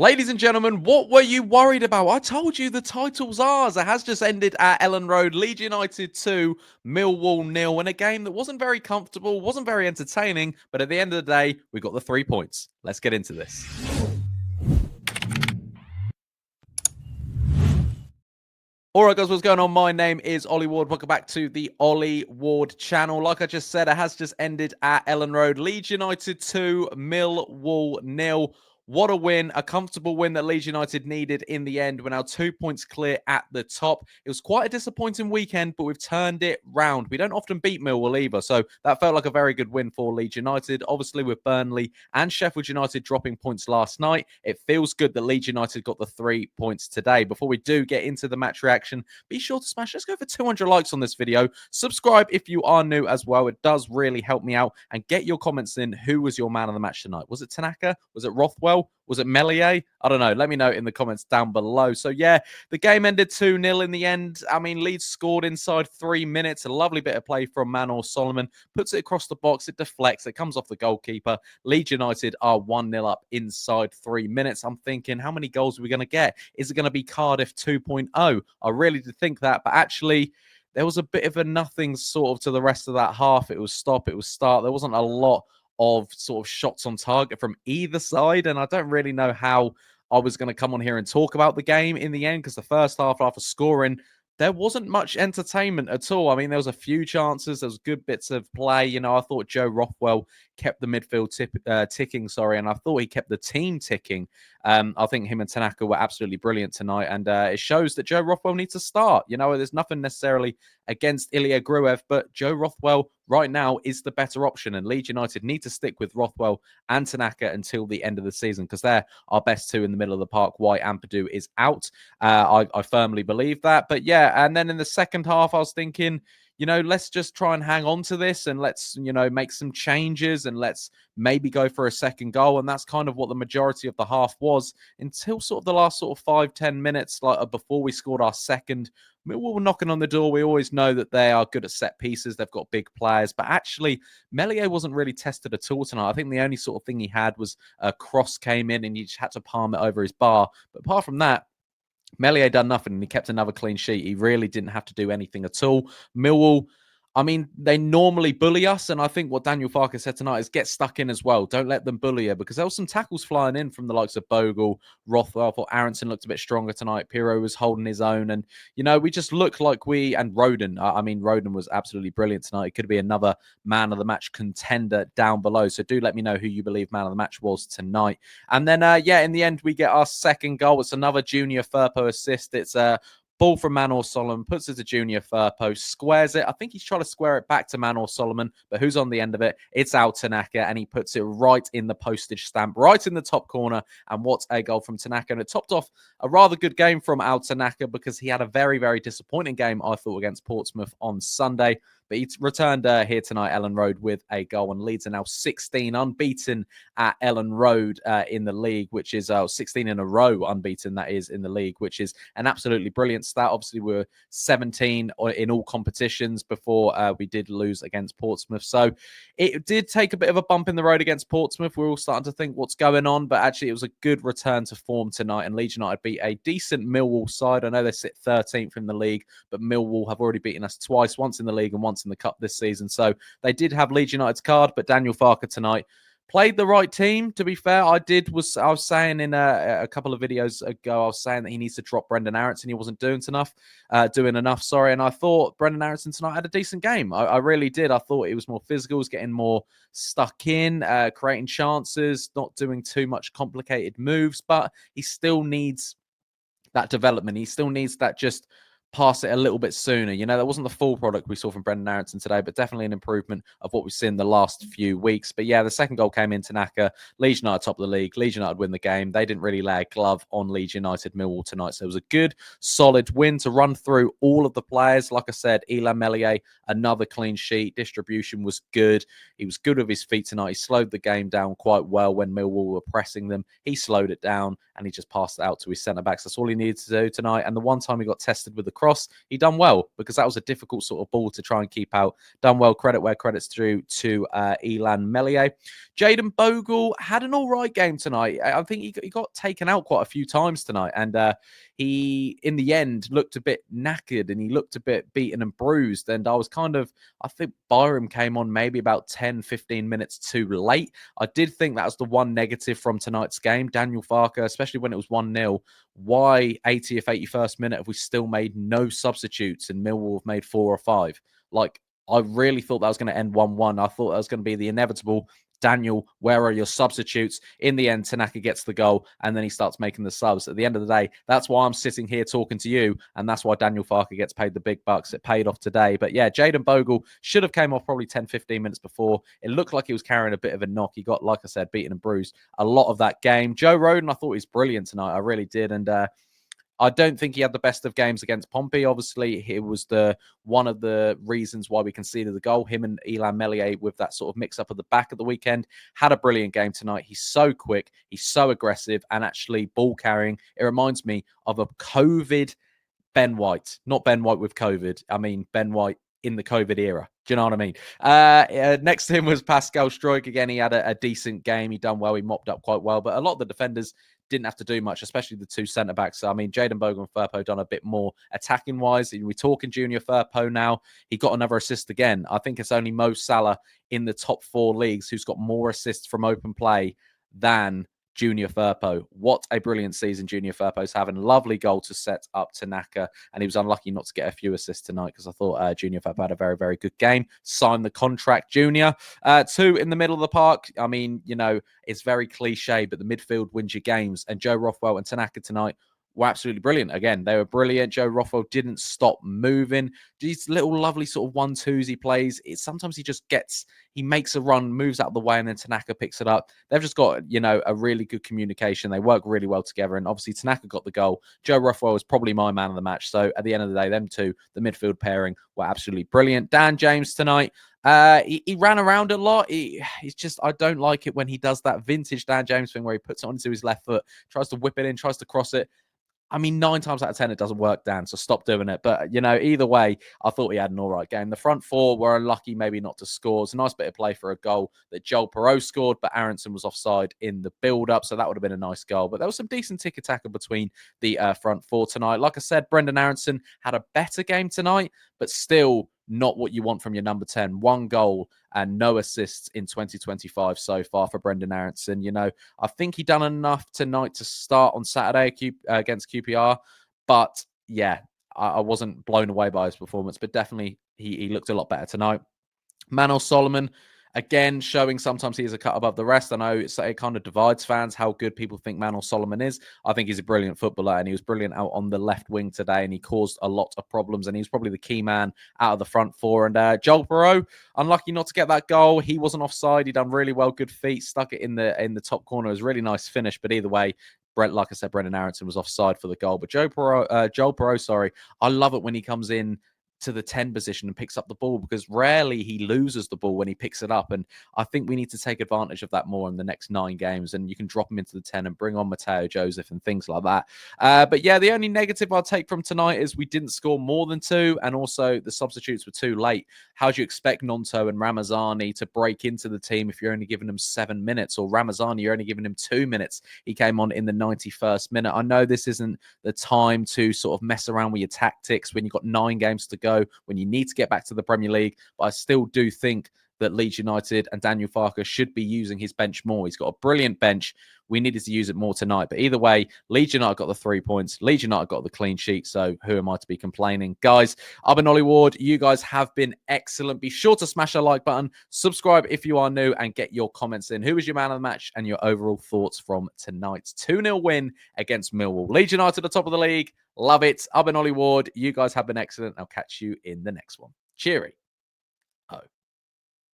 Ladies and gentlemen, what were you worried about? I told you the title's ours. It has just ended at Ellen Road. Leeds United 2, Millwall 0 in a game that wasn't very comfortable, wasn't very entertaining, but at the end of the day, we got the 3 points. Let's get into this. All right, guys, what's going on? My name is Ollie Ward. Welcome back to the Ollie Ward channel. Like I just said, it has just ended at Ellen Road. Leeds United 2, Millwall 0. What a win, a comfortable win that Leeds United needed in the end. We're now 2 points clear at the top. It was quite a disappointing weekend, but we've turned it round. We don't often beat Millwall either, so that felt like a very good win for Leeds United. Obviously, with Burnley and Sheffield United dropping points last night, it feels good that Leeds United got the 3 points today. Before we do get into the match reaction, be sure to smash, let's go for 200 likes on this video. Subscribe if you are new as well. It does really help me out. And get your comments in. Who was your man of the match tonight? Was it Tanaka? Was it Rothwell? Was it Mellye? I don't know. Let me know in the comments down below. So, yeah, the game ended 2-0 in the end. I mean, Leeds scored inside 3 minutes. A lovely bit of play from Manor Solomon. Puts it across the box. It deflects. It comes off the goalkeeper. Leeds United are 1-0 up inside 3 minutes. I'm thinking, how many goals are we going to get? Is it going to be Cardiff 2.0? I really did think that. But actually, there was a bit of a nothing sort of to the rest of that half. It was stop. It was start. There wasn't a lot of sort of shots on target from either side. And I don't really know how I was going to come on here and talk about the game in the end, because the first half, after scoring, there wasn't much entertainment at all. I mean, there was a few chances. There was good bits of play. You know, I thought Joe Rothwell kept the midfield ticking, and I thought he kept the team ticking. I think him and Tanaka were absolutely brilliant tonight, and it shows that Joe Rothwell needs to start. You know, there's nothing necessarily against Ilya Gruev, but Joe Rothwell right now is the better option, and Leeds United need to stick with Rothwell and Tanaka until the end of the season, because they're our best two in the middle of the park. White and Piroe is out. I firmly believe that. But yeah, and then in the second half, I was thinking, you know, let's just try and hang on to this, and let's, you know, make some changes, and let's maybe go for a second goal. And that's kind of what the majority of the half was, until sort of the last sort of 5-10 minutes, like before we scored our second. We were knocking on the door. We always know that they are good at set pieces. They've got big players. But actually, Mellye wasn't really tested at all tonight. I think the only sort of thing he had was a cross came in and he just had to palm it over his bar. But apart from that, Mellye done nothing, and he kept another clean sheet. He really didn't have to do anything at all. Millwall, I mean, they normally bully us, and I think what Daniel Farke said tonight is get stuck in as well. Don't let them bully you, because there was some tackles flying in from the likes of Bogle, Rothwell. I thought Aronson looked a bit stronger tonight. Piroe was holding his own, and, you know, we just looked like and Roden. I mean, Roden was absolutely brilliant tonight. It could be another man of the match contender down below. So do let me know who you believe man of the match was tonight. And then, yeah, in the end, we get our second goal. It's another Junior Firpo assist. It's a ball from Manor Solomon, puts it to Junior Firpo, squares it. I think he's trying to square it back to Manor Solomon, but who's on the end of it? It's Al Tanaka, and he puts it right in the postage stamp, right in the top corner. And what a goal from Tanaka. And it topped off a rather good game from Al Tanaka, because he had a very, very disappointing game, I thought, against Portsmouth on Sunday. But he returned here tonight, Ellen Road, with a goal, and Leeds are now 16 unbeaten at Ellen Road in the league, which is 16 in a row unbeaten, that is, in the league, which is an absolutely brilliant stat. Obviously, we were 17 in all competitions before we did lose against Portsmouth. So it did take a bit of a bump in the road against Portsmouth. We're all starting to think what's going on, but actually it was a good return to form tonight, and Leeds United beat a decent Millwall side. I know they sit 13th in the league, but Millwall have already beaten us twice, once in the league and once in the cup this season. So they did have Leeds United's card, but Daniel Farke tonight played the right team, to be fair. I was saying in a couple of videos ago, I was saying that he needs to drop Brenden Aaronson. He wasn't doing enough, and I thought Brenden Aaronson tonight had a decent game. I really did. I thought he was more physical, was getting more stuck in, creating chances, not doing too much complicated moves, but he still needs that development. He still needs that just pass it a little bit sooner. You know, that wasn't the full product we saw from Brenden Aaronson today, but definitely an improvement of what we've seen the last few weeks. But yeah, the second goal came in Tanaka. Leeds United top of the league. Leeds United win the game. They didn't really lay a glove on Leeds United Millwall tonight. So it was a good, solid win to run through all of the players. Like I said, Ilya Mellye, another clean sheet. Distribution was good. He was good with his feet tonight. He slowed the game down quite well when Millwall were pressing them. He slowed it down, and he just passed it out to his centre-backs. That's all he needed to do tonight. And the one time he got tested with the cross, he done well, because that was a difficult sort of ball to try and keep out. Done well, credit where credit's due to Elan Melier. Jayden Bogle had an all right game tonight. I think he got taken out quite a few times tonight, and he, in the end, looked a bit knackered and he looked a bit beaten and bruised. And I think Byram came on maybe about 10, 15 minutes too late. I did think that was the one negative from tonight's game. Daniel Farke, especially when it was 1-0, why 80th, 81st minute have we still made no substitutes and Millwall have made 4 or 5? Like, I really thought that was going to end 1-1. I thought that was going to be the inevitable. Daniel, where are your substitutes? In the end, Tanaka gets the goal and then he starts making the subs. At the end of the day, that's why I'm sitting here talking to you, and that's why Daniel Farke gets paid the big bucks. It paid off today. But yeah, Jayden Bogle should have came off probably 10, 15 minutes before. It looked like he was carrying a bit of a knock. He got, like I said, beaten and bruised a lot of that game. Joe Rodon, I thought he was brilliant tonight. I really did. And I don't think he had the best of games against Pompey. Obviously, it was one of the reasons why we conceded the goal. Him and Elan Melier, with that sort of mix-up at the back of the weekend, had a brilliant game tonight. He's so quick, he's so aggressive, and actually ball carrying. It reminds me of a COVID Ben White. Not Ben White with COVID. I mean, Ben White in the COVID era. Do you know what I mean? Next to him was Pascal Struijk. Again, he had a decent game. He done well. He mopped up quite well. But a lot of the defenders didn't have to do much, especially the two centre-backs. I mean, Jayden Bogle and Firpo done a bit more attacking-wise. We're talking Junior Firpo now. He got another assist again. I think it's only Mo Salah in the top 4 leagues who's got more assists from open play than Junior Firpo. What a brilliant season Junior Firpo's having. Lovely goal to set up Tanaka, and he was unlucky not to get a few assists tonight, because I thought Junior Firpo had a very, very good game. Signed the contract, Junior. 2 in the middle of the park. I mean, you know, it's very cliche, but the midfield wins your games, and Joe Rothwell and Tanaka tonight were absolutely brilliant. Again, they were brilliant. Joe Rothwell didn't stop moving. These little lovely sort of 1-2s he plays. Sometimes he makes a run, moves out of the way, and then Tanaka picks it up. They've just got, you know, a really good communication. They work really well together. And obviously Tanaka got the goal. Joe Rothwell was probably my man of the match. So at the end of the day, them two, the midfield pairing, were absolutely brilliant. Dan James tonight, he ran around a lot. He's just, I don't like it when he does that vintage Dan James thing where he puts it onto his left foot, tries to whip it in, tries to cross it. I mean, 9 times out of 10, it doesn't work, Dan, so stop doing it. But, you know, either way, I thought he had an all right game. The front 4 were unlucky maybe not to score. It's a nice bit of play for a goal that Joel Piroe scored, but Aronson was offside in the build-up, so that would have been a nice goal. But there was some decent tick-attacker between the front 4 tonight. Like I said, Brendan Aronson had a better game tonight, but still not what you want from your number 10. 1 goal and no assists in 2025 so far for Brendan Aronson. You know, I think he done enough tonight to start on Saturday against QPR. But yeah, I wasn't blown away by his performance, but definitely he looked a lot better tonight. Manor Solomon, again, showing sometimes he is a cut above the rest. I know it kind of divides fans how good people think Manor Solomon is. I think he's a brilliant footballer, and he was brilliant out on the left wing today, and he caused a lot of problems, and he was probably the key man out of the front 4. And Joel Piroe, unlucky not to get that goal. He wasn't offside. He done really well, good feet, stuck it in the top corner. It was a really nice finish, but either way, like I said, Brendan Aronson was offside for the goal. But Joel Piroe, I love it when he comes in to the 10 position and picks up the ball, because rarely he loses the ball when he picks it up. And I think we need to take advantage of that more in the next 9 games. And you can drop him into the 10 and bring on Mateo Joseph and things like that. But yeah, the only negative I'll take from tonight is we didn't score more than 2. And also the substitutes were too late. How do you expect Nonto and Ramazani to break into the team if you're only giving them 7 minutes? Or Ramazani, you're only giving him 2 minutes. He came on in the 91st minute. I know this isn't the time to sort of mess around with your tactics when you've got 9 games to go, when you need to get back to the Premier League. But I still do think that Leeds United and Daniel Farke should be using his bench more. He's got a brilliant bench. We needed to use it more tonight. But either way, Leeds United got the 3 points. Leeds United got the clean sheet. So who am I to be complaining? Guys, I've been Ollie Ward. You guys have been excellent. Be sure to smash that like button. Subscribe if you are new, and get your comments in. Who was your man of the match and your overall thoughts from tonight's 2-0 win against Millwall? Leeds United at the top of the league. Love it. I've been Ollie Ward. You guys have been excellent. I'll catch you in the next one. Cheery. Oh.